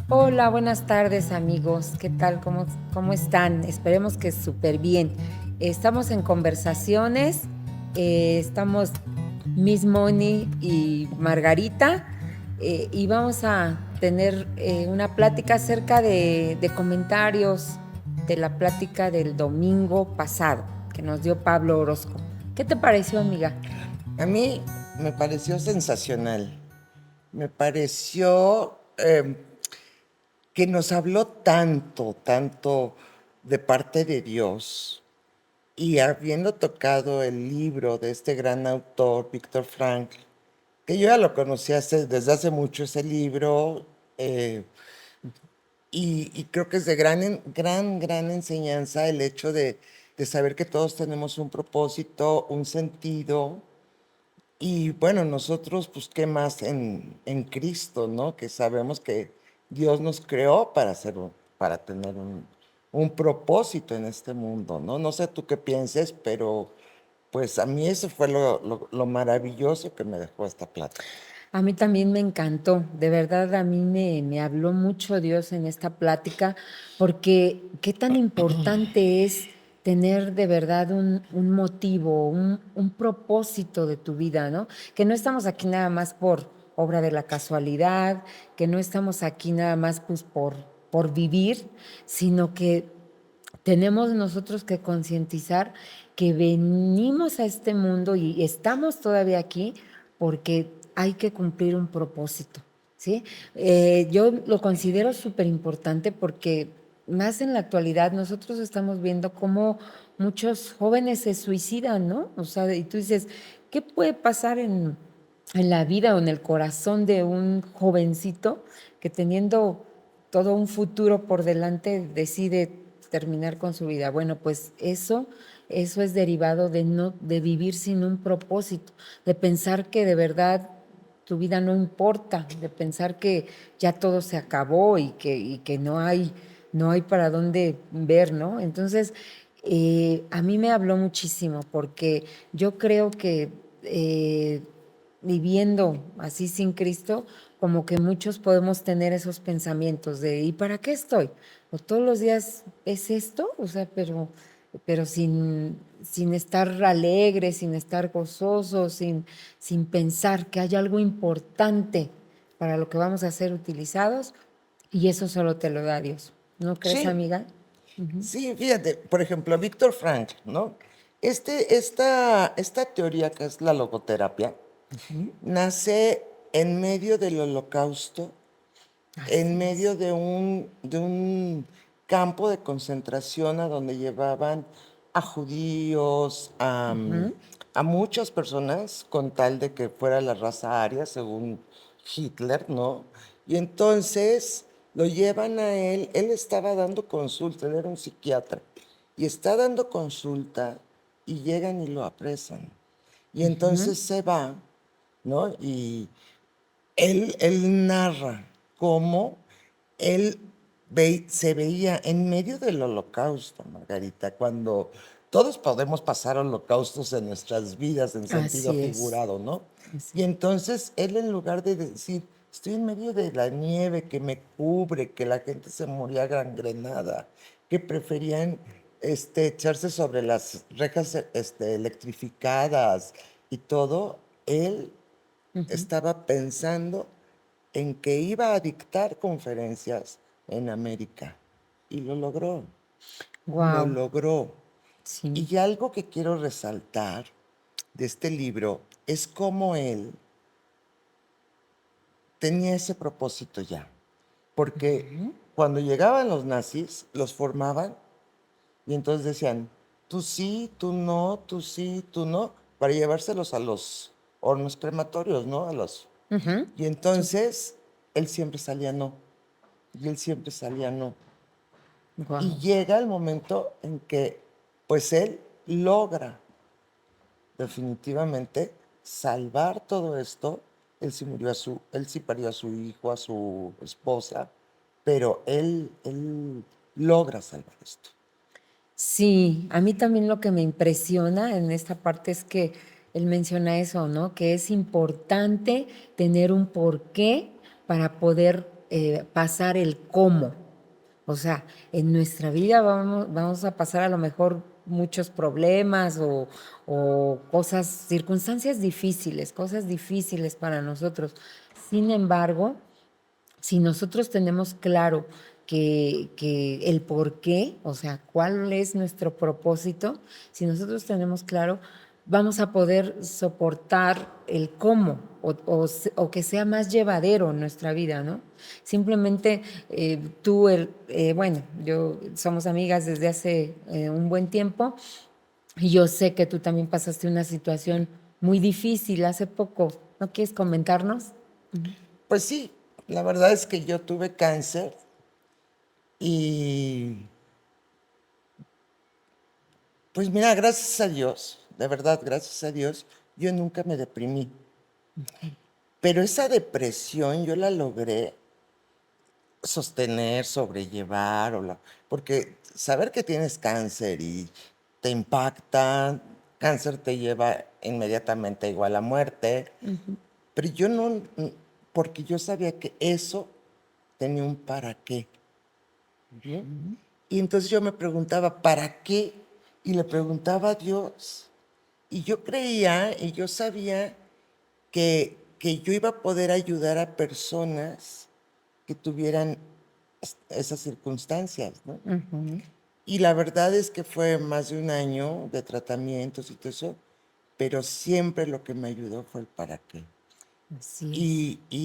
Hola, buenas tardes amigos. ¿Qué tal? ¿Cómo están? Esperemos que súper bien. Estamos en conversaciones. Estamos Miss Moni y Margarita. Y vamos a tener una plática acerca de comentarios de la plática del domingo pasado que nos dio Pablo Orozco. ¿Qué te pareció, amiga? A mí me pareció sensacional. Me pareció que nos habló tanto de parte de Dios. Y habiendo tocado el libro de este gran autor, Víctor Frankl, que yo ya lo conocí desde hace mucho ese libro, eh, y creo que es de gran enseñanza el hecho de saber que todos tenemos un propósito, un sentido. Y bueno, nosotros, pues, ¿qué más en Cristo, no? Que sabemos que Dios nos creó para tener un propósito en este mundo, ¿no? No sé tú qué pienses, pero pues a mí eso fue lo maravilloso que me dejó esta plática. A mí también me encantó, de verdad a mí me habló mucho Dios en esta plática, porque qué tan importante es tener de verdad un motivo, un propósito de tu vida, ¿no? Que no estamos aquí nada más por obra de la casualidad, que no estamos aquí nada más pues por vivir, sino que tenemos nosotros que concientizar que venimos a este mundo y estamos todavía aquí porque hay que cumplir un propósito, ¿sí? Yo lo considero súper importante porque más en la actualidad nosotros estamos viendo cómo muchos jóvenes se suicidan, ¿no? O sea, y tú dices, ¿qué puede pasar en la vida o en el corazón de un jovencito que teniendo todo un futuro por delante decide terminar con su vida? Bueno, pues eso es derivado de no, de vivir sin un propósito, de pensar que de verdad tu vida no importa, de pensar que ya todo se acabó y que no hay para dónde ver, ¿no? Entonces, a mí me habló muchísimo porque yo creo que viviendo así sin Cristo, como que muchos podemos tener esos pensamientos de ¿y para qué estoy? O todos los días es esto, o sea, pero sin estar alegre, sin estar gozoso, sin pensar que hay algo importante para lo que vamos a ser utilizados, y eso solo te lo da Dios. ¿No crees, Sí, amiga? sí, fíjate, por ejemplo, Víctor Frankl, ¿no? Esta teoría que es la logoterapia, nace en medio del Holocausto, en Así medio es. de un campo de concentración a donde llevaban a judíos, a muchas personas con tal de que fuera la raza aria, según Hitler, ¿no? Y entonces lo llevan a él estaba dando consulta, él era un psiquiatra, y está dando consulta y llegan y lo apresan. Y entonces se va, ¿no? Y él narra cómo él se veía en medio del holocausto, Margarita, cuando todos podemos pasar holocaustos en nuestras vidas en sentido Así es. figurado, ¿no? Así. Y entonces él, en lugar de decir, estoy en medio de la nieve que me cubre, que la gente se moría gangrenada, que preferían echarse sobre las rejas electrificadas y todo, él estaba pensando en que iba a dictar conferencias en América. Y lo logró, lo Wow. logró. Sí. Y algo que quiero resaltar de este libro es cómo él tenía ese propósito ya. Porque cuando llegaban los nazis, los formaban y entonces decían, tú sí, tú no, tú sí, tú no, para llevárselos a los hornos crematorios, ¿no? Ujú. Y Sí. entonces él siempre salía no, y él siempre salía no. Y Wow. llega el momento en que, pues él logra definitivamente salvar todo esto. Él sí perdió a su hijo, a su esposa, pero él logra salvar esto. Sí, a mí también lo que me impresiona en esta parte es que él menciona eso, ¿no? Que es importante tener un porqué para poder pasar el cómo. O sea, en nuestra vida vamos a pasar a lo mejor muchos problemas o cosas, circunstancias difíciles, cosas difíciles para nosotros. Sin embargo, si nosotros tenemos claro que el por qué, o sea, cuál es nuestro propósito, si nosotros tenemos claro, vamos a poder soportar el cómo o que sea más llevadero en nuestra vida, ¿no? Simplemente bueno, somos amigas desde hace un buen tiempo y yo sé que tú también pasaste una situación muy difícil hace poco. ¿No quieres comentarnos? Pues sí, la verdad es que yo tuve cáncer y pues mira, gracias a Dios, de verdad, gracias a Dios, yo nunca me deprimí. Pero esa depresión yo la logré sostener, sobrellevar, porque saber que tienes cáncer y te impacta, cáncer te lleva inmediatamente igual a muerte, pero yo no, porque yo sabía que eso tenía un para qué. ¿Bien? Y entonces yo me preguntaba, ¿para qué? Y le preguntaba a Dios. Y yo creía y yo sabía que yo iba a poder ayudar a personas que tuvieran esas circunstancias, ¿no? Y la verdad es que fue más de un año de tratamientos y todo eso, pero siempre lo que me ayudó fue el para qué. Así es.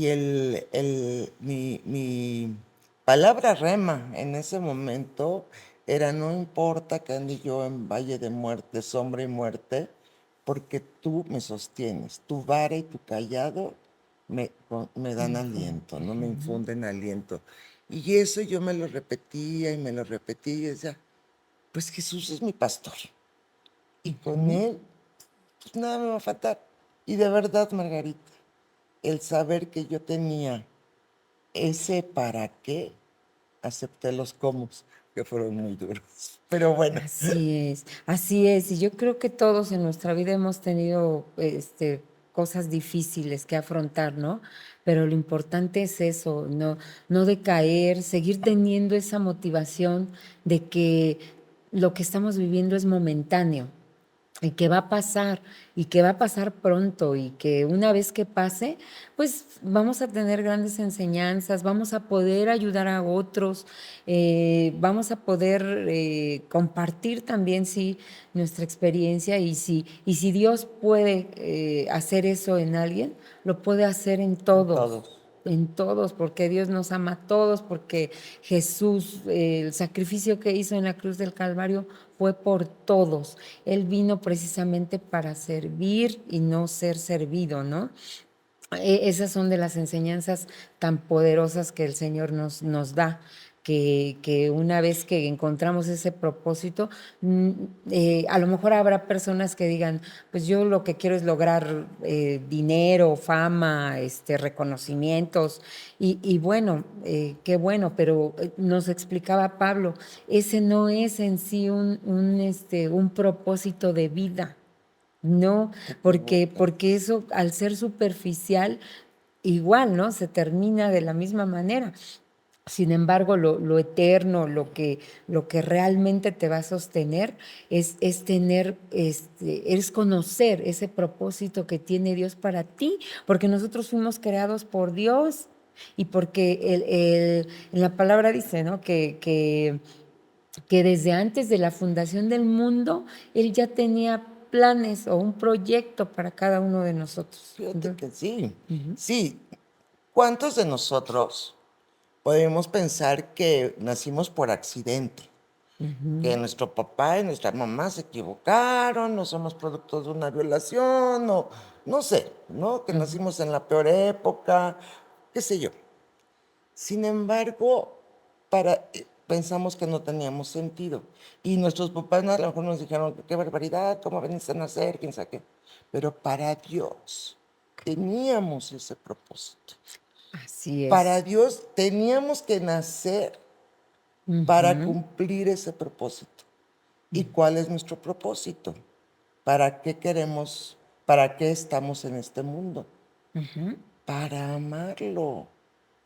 Mi palabra rema en ese momento era: no importa que ande yo en valle de muerte, sombra y muerte, porque tú me sostienes, tu vara y tu callado me dan aliento, no me infunden aliento. Y eso yo me lo repetía y me lo repetía y decía, pues Jesús es mi pastor y con él pues nada me va a faltar. Y de verdad, Margarita, el saber que yo tenía ese para qué, acepté los comos, que fueron muy duros. Pero bueno. Así es, así es. Y yo creo que todos en nuestra vida hemos tenido cosas difíciles que afrontar, ¿no? Pero lo importante es eso, no decaer, seguir teniendo esa motivación de que lo que estamos viviendo es momentáneo y que va a pasar y que va a pasar pronto y que una vez que pase, pues vamos a tener grandes enseñanzas, vamos a poder ayudar a otros, vamos a poder compartir también, sí, nuestra experiencia y si Dios puede hacer eso en alguien, lo puede hacer Todos. en todos, porque Dios nos ama a todos, porque Jesús, el sacrificio que hizo en la cruz del Calvario fue por todos. Él vino precisamente para servir y no ser servido, ¿no? Esas son de las enseñanzas tan poderosas que el Señor nos da, que una vez que encontramos ese propósito, a lo mejor habrá personas que digan, pues yo lo que quiero es lograr dinero, fama, reconocimientos, y bueno, qué bueno, pero nos explicaba Pablo, ese no es en sí un propósito de vida. No, Te equivocas. porque eso al ser superficial, igual, ¿no? Se termina de la misma manera. Sin embargo, lo eterno, lo que realmente te va a sostener es tener, es conocer ese propósito que tiene Dios para ti, porque nosotros fuimos creados por Dios y porque en la palabra dice, ¿no? Que desde antes de la fundación del mundo, Él ya tenía planes o un proyecto para cada uno de nosotros. Fíjate Entonces, que sí. ujú, Sí. ¿Cuántos de nosotros podemos pensar que nacimos por accidente? Que nuestro papá y nuestra mamá se equivocaron, no somos productos de una violación, o no sé, ¿no? Que ujú. nacimos en la peor época, qué sé yo. Sin embargo, pensamos que no teníamos sentido. Y nuestros papás a lo mejor nos dijeron, qué barbaridad, cómo veniste a nacer, quién sabe qué. Pero para Dios teníamos ese propósito. Así Para es. Dios teníamos que nacer para Ujú, cumplir ese propósito. ¿Y cuál es nuestro propósito? ¿Para qué queremos, para qué estamos en este mundo? ujú. Para amarlo,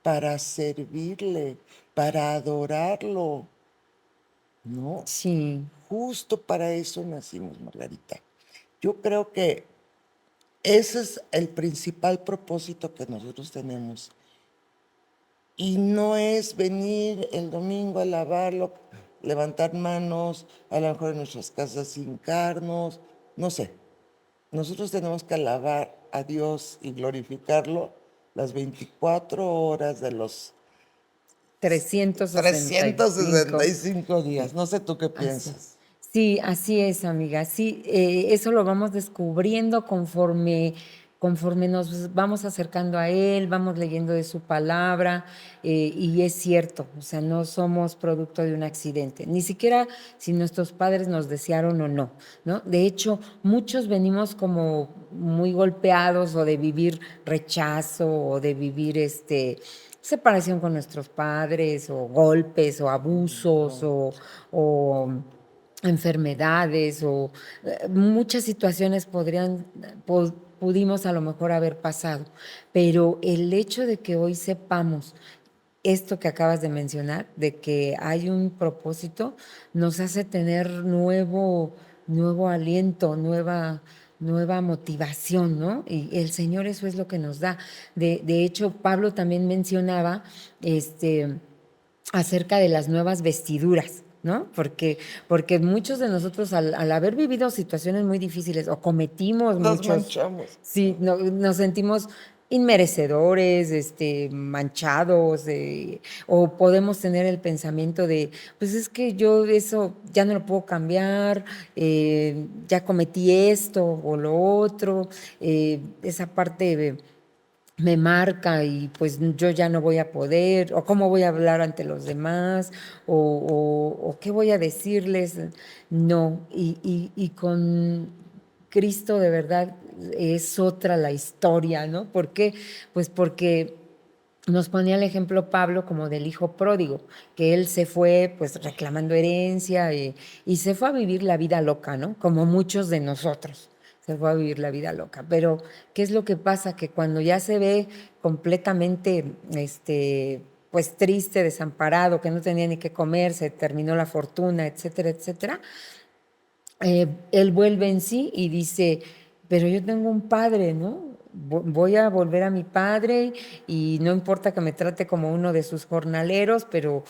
para servirle, para adorarlo, ¿no? Sí, Justo para eso nacimos, Margarita. Yo creo que ese es el principal propósito que nosotros tenemos. Y no es venir el domingo a alabarlo, levantar manos, a lo mejor en nuestras casas hincarnos, no sé. Nosotros tenemos que alabar a Dios y glorificarlo las 24 horas de los 365. 365 días. No sé tú qué Así es. piensas. Sí, así es, amiga. Sí, eso lo vamos descubriendo conforme nos vamos acercando a Él, vamos leyendo de su palabra, y es cierto, o sea, no somos producto de un accidente, ni siquiera si nuestros padres nos desearon o no, ¿no? De hecho, muchos venimos como muy golpeados o de vivir rechazo o de vivir separación con nuestros padres o golpes o abusos o enfermedades o muchas situaciones pudimos a lo mejor haber pasado, pero el hecho de que hoy sepamos esto que acabas de mencionar, de que hay un propósito, nos hace tener nuevo aliento, nueva motivación, ¿no? Y el Señor eso es lo que nos da. De hecho, Pablo también mencionaba acerca de las nuevas vestiduras, ¿no? Porque muchos de nosotros al haber vivido situaciones muy difíciles o cometimos Nos muchos, manchamos. sí, nos sentimos inmerecedores, manchados, o podemos tener el pensamiento de, pues es que yo eso ya no lo puedo cambiar, ya cometí esto o lo otro, esa parte me marca y pues yo ya no voy a poder, o cómo voy a hablar ante los demás, o qué voy a decirles. No, y con Cristo de verdad es otra la historia, ¿no? ¿Por qué? Pues porque nos ponía el ejemplo Pablo como del hijo pródigo, que él se fue pues reclamando herencia y se fue a vivir la vida loca, ¿no? Como muchos de nosotros, se fue a vivir la vida loca. Pero, ¿qué es lo que pasa? Que cuando ya se ve completamente, pues triste, desamparado, que no tenía ni qué comer, se terminó la fortuna, etcétera, etcétera, él vuelve en sí y dice, pero yo tengo un padre, ¿no? Voy a volver a mi padre y no importa que me trate como uno de sus jornaleros, pero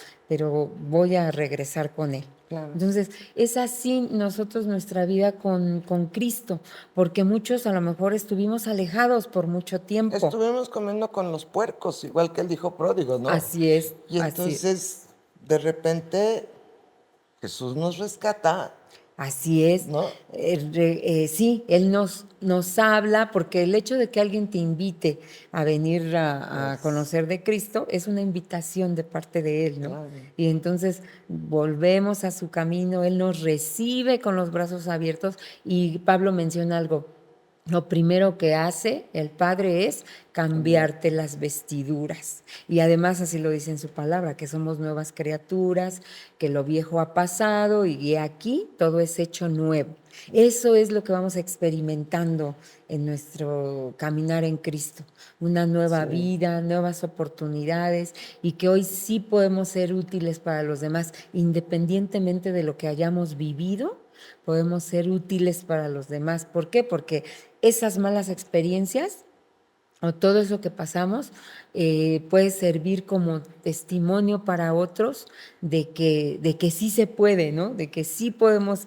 voy a regresar con él. Claro. Entonces, es así nosotros nuestra vida con Cristo, porque muchos a lo mejor estuvimos alejados por mucho tiempo. Estuvimos comiendo con los puercos, igual que el hijo pródigo, ¿no? Así es, Y así es. entonces, de repente, Jesús nos rescata, Así es. ¿no? Sí, Él nos habla porque el hecho de que alguien te invite a venir a Es, conocer de Cristo es una invitación de parte de Él, ¿no? claro. Y entonces volvemos a su camino, Él nos recibe con los brazos abiertos y Pablo menciona algo. Lo primero que hace el Padre es Cambiar. cambiarte las vestiduras. Y además así lo dice en su palabra, que somos nuevas criaturas, que lo viejo ha pasado y aquí todo es hecho nuevo. Eso es lo que vamos experimentando en nuestro caminar en Cristo. Una nueva Sí. vida, nuevas oportunidades y que hoy sí podemos ser útiles para los demás, independientemente de lo que hayamos vivido, podemos ser útiles para los demás. ¿Por qué? Porque esas malas experiencias o todo eso que pasamos puede servir como testimonio para otros de que sí se puede, ¿no? De que sí podemos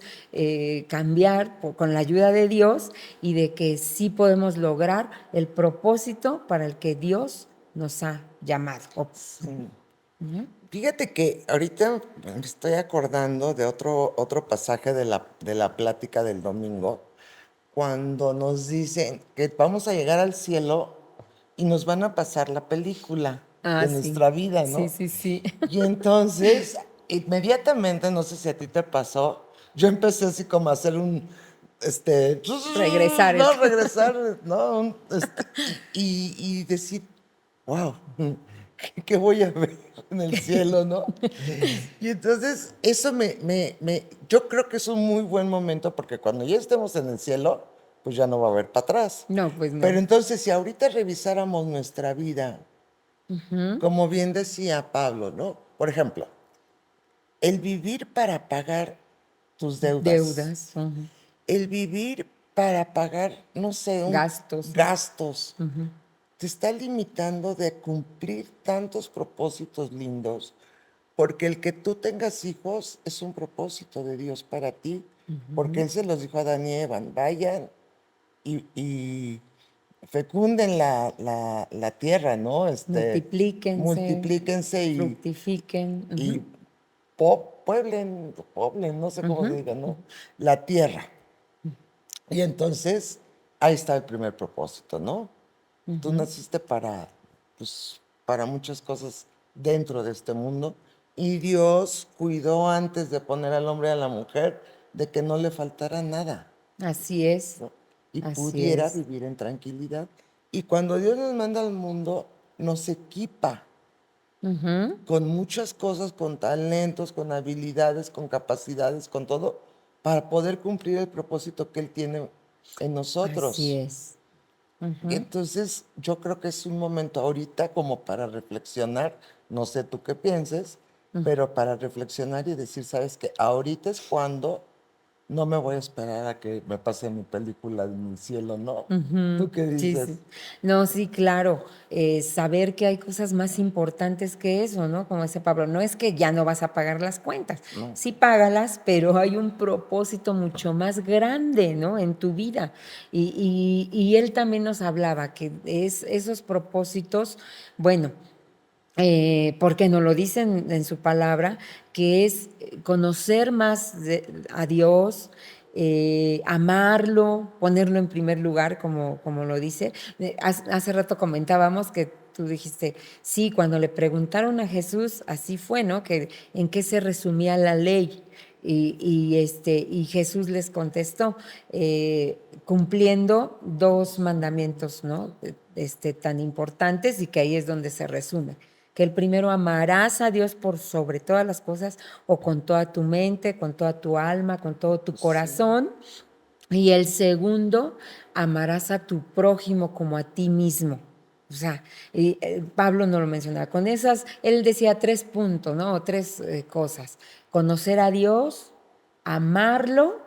cambiar con la ayuda de Dios y de que sí podemos lograr el propósito para el que Dios nos ha llamado. Sí. ¿No? Fíjate que ahorita me estoy acordando de otro pasaje de la plática del domingo, cuando nos dicen que vamos a llegar al cielo y nos van a pasar la película Ah, de sí, nuestra vida, sí, ¿no? sí, sí. Y entonces, inmediatamente, no sé si a ti te pasó, yo empecé así como a hacer Regresar el... no, regresar, ¿no? Y decir, wow, ¿qué voy a ver en el cielo, no? Y entonces, eso yo creo que es un muy buen momento porque cuando ya estemos en el cielo, pues ya no va a haber para atrás. No, pues Pero no. entonces, si ahorita revisáramos nuestra vida, Ujú. Como bien decía Pablo, ¿no? Por ejemplo, el vivir para pagar tus deudas, Deudas, ujú. el vivir para pagar, no sé, Gastos, ¿no? gastos, Ujú. te está limitando de cumplir tantos propósitos lindos, porque el que tú tengas hijos es un propósito de Dios para ti, porque Ujú. Él se los dijo a Adán y Eva, vayan y fecunden la tierra, ¿no? Multiplíquense, Multiplíquense fructifiquen. y Ujú. pueblen, no sé cómo se Ujú. diga, ¿no? La tierra. Y entonces, ahí está el primer propósito, ¿no? Tú Ujú. naciste pues, para muchas cosas dentro de este mundo y Dios cuidó antes de poner al hombre y a la mujer de que no le faltara nada, Así es, ¿no? Y así pudiera es. vivir en tranquilidad. Y cuando Dios nos manda al mundo, nos equipa Ujú. con muchas cosas, con talentos, con habilidades, con capacidades, con todo, para poder cumplir el propósito que Él tiene en Así nosotros. es. Y Ujú. entonces yo creo que es un momento ahorita como para reflexionar, no sé tú qué pienses, pero para reflexionar y decir, sabes que ahorita es cuando no me voy a esperar a que me pase mi película en el cielo, no. Ujú. ¿Tú qué Sí, dices? sí. No, sí, claro. Saber que hay cosas más importantes que eso, ¿no? Como dice Pablo, no es que ya no vas a pagar las cuentas. No. Sí, págalas, pero hay un propósito mucho más grande, ¿no? En tu vida. Y él también nos hablaba que esos propósitos, bueno, porque nos lo dicen en su palabra, que es conocer más a Dios, amarlo, ponerlo en primer lugar, como lo dice. Hace rato comentábamos que tú dijiste, sí, cuando le preguntaron a Jesús, así fue, ¿no? Que en qué se resumía la ley. Y Jesús les contestó, cumpliendo dos mandamientos, ¿no? Tan importantes y que ahí es donde se resume que el primero amarás a Dios por sobre todas las cosas o con toda tu mente, con toda tu alma, con todo tu Sí, corazón. Y el segundo, amarás a tu prójimo como a ti mismo. O sea, Pablo no lo mencionaba. Con esas, él decía tres puntos, ¿no? O tres cosas. Conocer a Dios, amarlo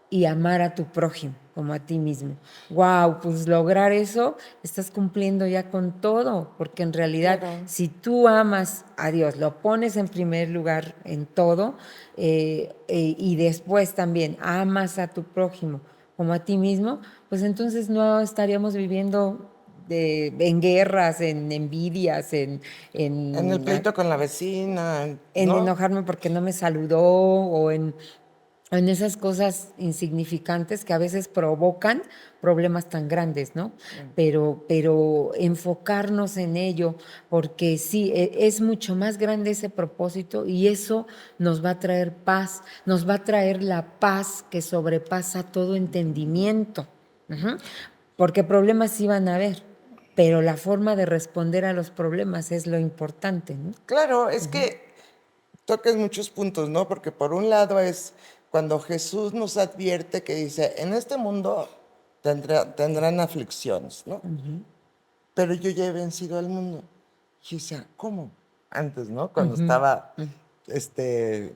y amar a tu prójimo como a ti mismo. Wow, pues lograr eso, estás cumpliendo ya con todo, porque en realidad claro. si tú amas a Dios, lo pones en primer lugar en todo, y después también amas a tu prójimo como a ti mismo, pues entonces no estaríamos viviendo en guerras, en envidias, En el en, pleito con la vecina, en ¿no? enojarme porque no me saludó o en esas cosas insignificantes que a veces provocan problemas tan grandes, ¿no? Pero enfocarnos en ello, porque sí, es mucho más grande ese propósito y eso nos va a traer paz, nos va a traer la paz que sobrepasa todo entendimiento. Ujú. Porque problemas sí van a haber, pero la forma de responder a los problemas es lo importante, ¿no? Claro, es que tocas muchos puntos, ¿no? Porque por un lado es cuando Jesús nos advierte que dice, en este mundo tendrán aflicciones, ¿no? Ujú. Pero yo ya he vencido al mundo. Y yo decía, ¿cómo? Antes, ¿no? Cuando Ujú. estaba, Ujú.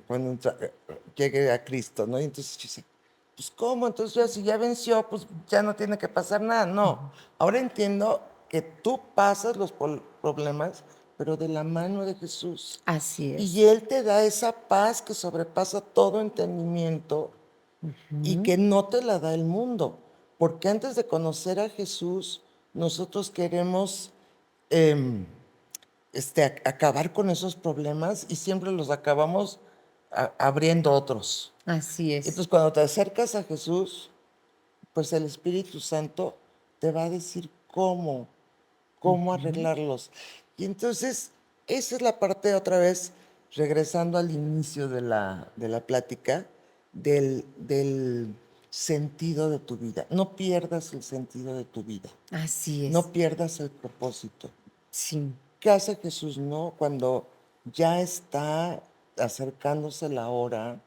cuando llegué a Cristo, ¿no? Y entonces yo decía, pues ¿cómo? Entonces ya si ya venció, pues ya no tiene que pasar nada. No, ahora entiendo que tú pasas los problemas, pero de la mano de Jesús. Así Y es. Él te da esa paz que sobrepasa todo entendimiento y Ujú. que no te la da el mundo. Porque antes de conocer a Jesús, nosotros queremos em, acabar con esos problemas y siempre los acabamos abriendo otros. Así es. Entonces, cuando te acercas a Jesús, pues el Espíritu Santo te va a decir cómo Ujú. arreglarlos. Y entonces, esa es la parte otra vez, regresando al inicio de la plática, del sentido de tu vida. No pierdas el sentido de tu vida. Así es. No pierdas el propósito. Sí. ¿Qué hace Jesús, no? Cuando ya está acercándose la hora,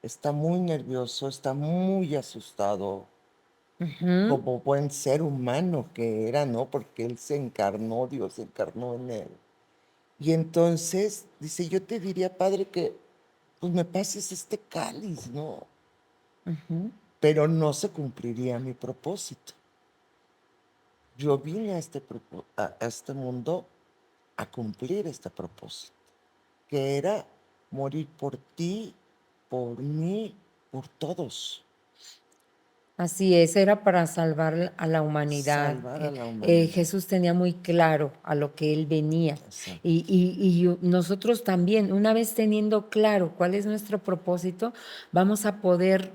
está muy nervioso, está muy asustado, Ujú. como buen ser humano que era, ¿no? Porque Él se encarnó, Dios se encarnó en Él. Y entonces dice, yo te diría, Padre, que pues me pases este cáliz, ¿no? Pero no se cumpliría mi propósito. Yo vine a este mundo a cumplir este propósito, que era morir por ti, por mí, por todos. Así es, era para salvar a la humanidad. Salvar a la humanidad. Jesús tenía muy claro a lo que él venía. Exacto. Y nosotros también, una vez teniendo claro cuál es nuestro propósito, vamos a poder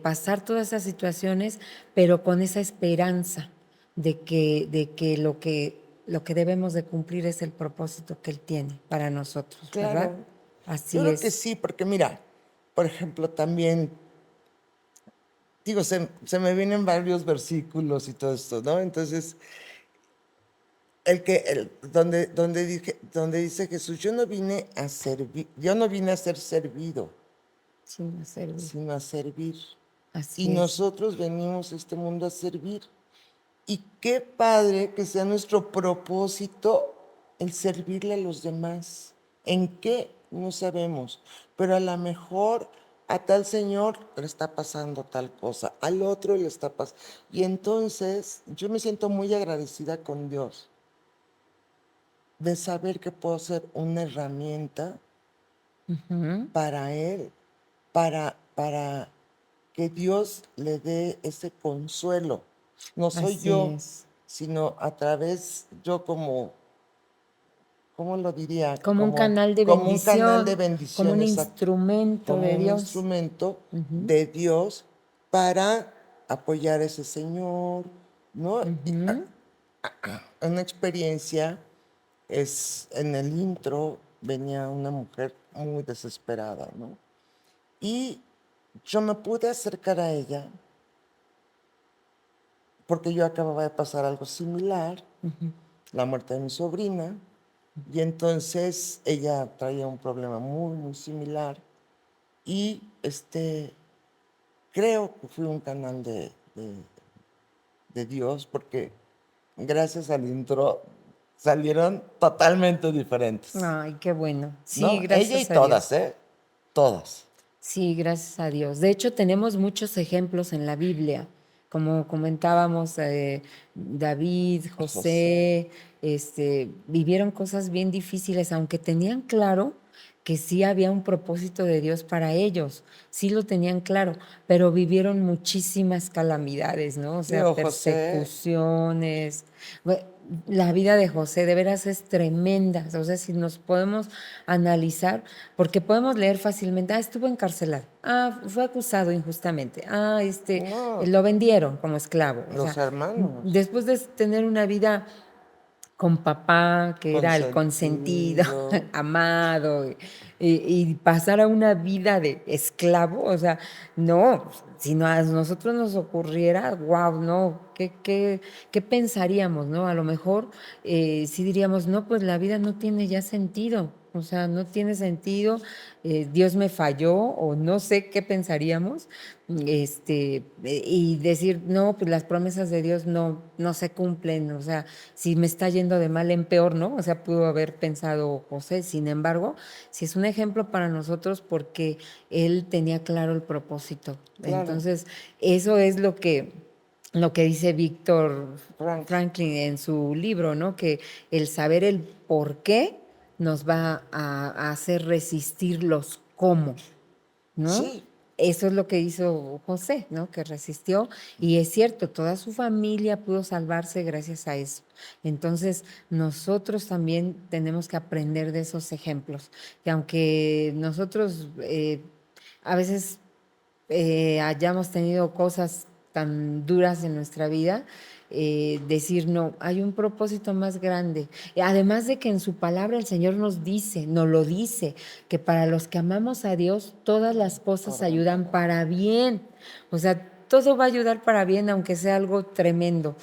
pasar todas esas situaciones, pero con esa esperanza de que lo que debemos de cumplir es el propósito que él tiene para nosotros, ¿verdad? Claro. Yo Así creo que es. sí, porque mira, por ejemplo, también, digo, se me vienen varios versículos y todo esto, ¿no? Entonces, donde dice Jesús, yo no vine a servir, yo no vine a ser servido, Sí, no servir. sino a servir. Y Así es. nosotros venimos a este mundo a servir. Y qué padre que sea nuestro propósito el servirle a los demás. ¿En qué? No sabemos. Pero a lo mejor a tal señor le está pasando tal cosa, al otro le está pasando. Y entonces yo me siento muy agradecida con Dios de saber que puedo ser una herramienta para Él, para que Dios le dé ese consuelo. No soy Así yo, es. sino a través, yo como, ¿cómo lo diría? Como un canal de Como un canal de bendición, como bendición, un exacto, instrumento como de un Dios. instrumento de Dios para apoyar a ese Señor, ¿no? Una experiencia es, en el intro venía una mujer muy desesperada, ¿no? Y yo me pude acercar a ella porque yo acababa de pasar algo similar, la muerte de mi sobrina, y entonces ella traía un problema muy, muy similar, y creo que fui un canal de Dios, porque gracias al intro salieron totalmente diferentes, Ay, qué bueno. Sí, ¿no? Ella y gracias a todas, Dios. ¿eh? Todas. Sí, gracias a Dios. De hecho, tenemos muchos ejemplos en la Biblia, como comentábamos, David, José. José, vivieron cosas bien difíciles, aunque tenían claro que sí había un propósito de Dios para ellos, sí lo tenían claro, pero vivieron muchísimas calamidades, ¿no? O sea, Digo, José, persecuciones. La vida de José de veras es tremenda, o sea, si nos podemos analizar, porque podemos leer fácilmente, estuvo encarcelado, fue acusado injustamente, no, lo vendieron como esclavo, o los sea, hermanos, después de tener una vida con papá, que era el consentido, consentido. amado, y pasar a una vida de esclavo, o sea, no, si no, a nosotros nos ocurriera, wow, no, ¿qué pensaríamos, no? A lo mejor sí diríamos, no, pues la vida no tiene ya sentido, o sea, no tiene sentido, Dios me falló, o no sé qué pensaríamos, y decir, no, pues las promesas de Dios no se cumplen, o sea, si me está yendo de mal en peor, ¿no? O sea, pudo haber pensado José. Sin embargo, sí es un ejemplo para nosotros porque él tenía claro el propósito. Claro, Entonces, eso es lo que dice Víctor Frank. Franklin en su libro, ¿no? Que el saber el por qué nos va a hacer resistir los cómo, ¿no? Sí, Eso es lo que hizo José, ¿no? Que resistió y es cierto, toda su familia pudo salvarse gracias a eso. Entonces, nosotros también tenemos que aprender de esos ejemplos, que aunque nosotros a veces hayamos tenido cosas tan duras en nuestra vida, decir, no, hay un propósito más grande. Además de que en su palabra el Señor nos lo dice, que para los que amamos a Dios, todas las cosas todo. ayudan para bien. O sea, todo va a ayudar para bien, aunque sea algo tremendo.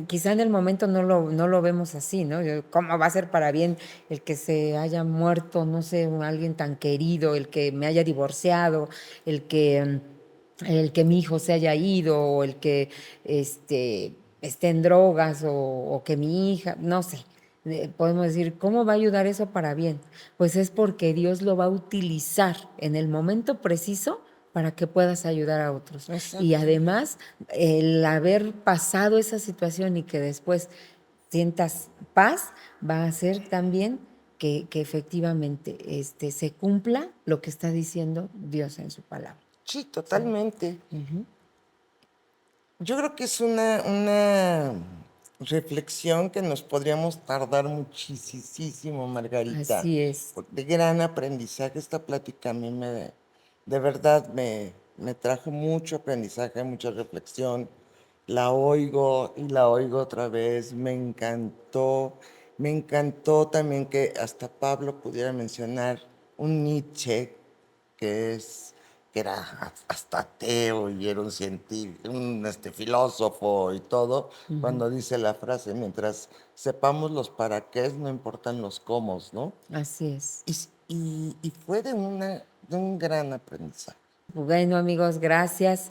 Quizá en el momento no lo vemos así, ¿no? ¿Cómo va a ser para bien el que se haya muerto, no sé, alguien tan querido, el que me haya divorciado, el que mi hijo se haya ido, o el que esté en drogas, o que mi hija, no sé. podemos decir, ¿cómo va a ayudar eso para bien? Pues es porque Dios lo va a utilizar en el momento preciso para que puedas ayudar a otros. Y Exacto. además, el haber pasado esa situación y que después sientas paz, va a hacer también que efectivamente se cumpla lo que está diciendo Dios en su palabra. Sí, totalmente. Ujú. Yo creo que es una reflexión que nos podríamos tardar muchísimo, Margarita. Así es. De gran aprendizaje. Esta plática a mí de verdad me trajo mucho aprendizaje, mucha reflexión. La oigo y la oigo otra vez. Me encantó. Me encantó también que hasta Pablo pudiera mencionar un Nietzsche que es que era hasta ateo y era un científico, un filósofo y todo, Ujú. cuando dice la frase, mientras sepamos los para qué, no importan los cómo, ¿no? Así es. Y fue de un gran aprendizaje. Bueno, amigos, gracias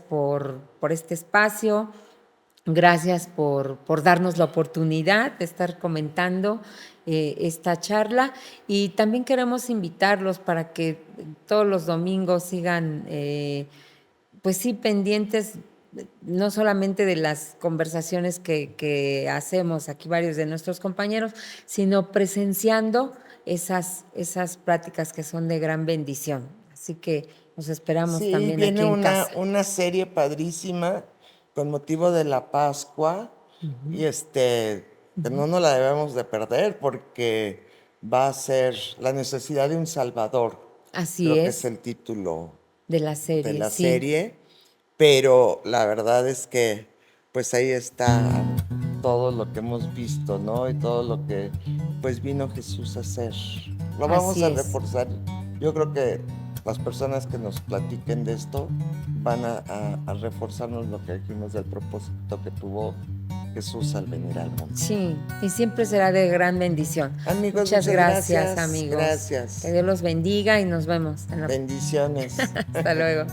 por este espacio, gracias por darnos la oportunidad de estar comentando esta charla y también queremos invitarlos para que todos los domingos sigan, pues sí, pendientes no solamente de las conversaciones que hacemos aquí varios de nuestros compañeros, sino presenciando esas pláticas que son de gran bendición. Así que nos esperamos Sí, también aquí viene en casa. una serie padrísima con motivo de la Pascua y que no nos la debemos de perder porque va a ser La necesidad de un Salvador. Así Creo que es es, el título de la de serie, la sí. serie, pero la verdad es que pues ahí está todo lo que hemos visto, ¿no? Y todo lo que pues vino Jesús a hacer. Lo vamos Así a es. reforzar. Yo creo que las personas que nos platiquen de esto van a reforzarnos lo que dijimos del propósito que tuvo Jesús al venir al mundo. Sí, y siempre será de gran bendición. Amigos, Muchas muchas gracias, gracias. amigos. Que Gracias. Dios los bendiga y nos vemos en la... Bendiciones. Hasta luego.